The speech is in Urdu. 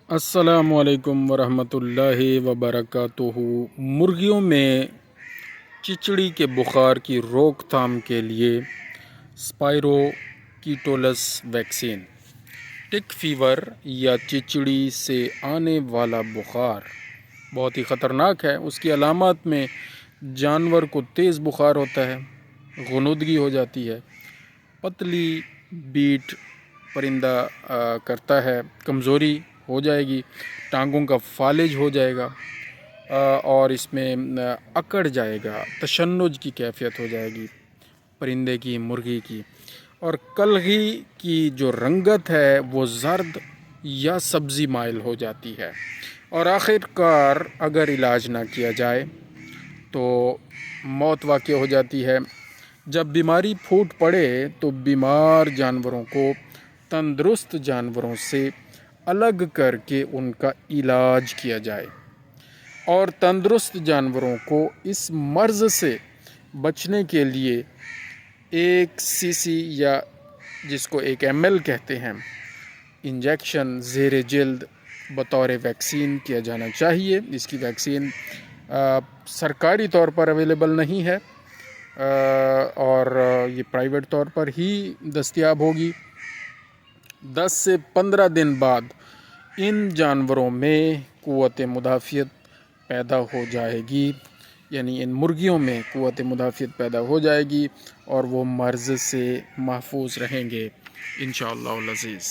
السلام علیکم ورحمۃ اللہ وبرکاتہ۔ مرغیوں میں چچڑی کے بخار کی روک تھام کے لیے اسپائرو کیٹولس ویکسین۔ ٹک فیور یا چچڑی سے آنے والا بخار بہت ہی خطرناک ہے۔ اس کی علامات میں جانور کو تیز بخار ہوتا ہے، غنودگی ہو جاتی ہے، پتلی بیٹ پرندہ کرتا ہے، کمزوری ہو جائے گی، ٹانگوں کا فالج ہو جائے گا اور اس میں اکڑ جائے گا، تشنج کی کیفیت ہو جائے گی پرندے کی، مرغی کی، اور کلغی کی جو رنگت ہے وہ زرد یا سبزی مائل ہو جاتی ہے، اور آخر کار اگر علاج نہ کیا جائے تو موت واقع ہو جاتی ہے۔ جب بیماری پھوٹ پڑے تو بیمار جانوروں کو تندرست جانوروں سے الگ کر کے ان کا علاج کیا جائے، اور تندرست جانوروں کو اس مرض سے بچنے کے لیے 1 cc یا جس کو 1 ml کہتے ہیں انجیکشن زیر جلد بطور ویکسین کیا جانا چاہیے۔ اس کی ویکسین سرکاری طور پر اویلیبل نہیں ہے اور یہ پرائیویٹ طور پر ہی دستیاب ہوگی۔ 10 سے 15 دن بعد ان جانوروں میں قوت مدافعت پیدا ہو جائے گی، یعنی ان مرغیوں میں قوت مدافعت پیدا ہو جائے گی اور وہ مرض سے محفوظ رہیں گے انشاءاللہ العزیز۔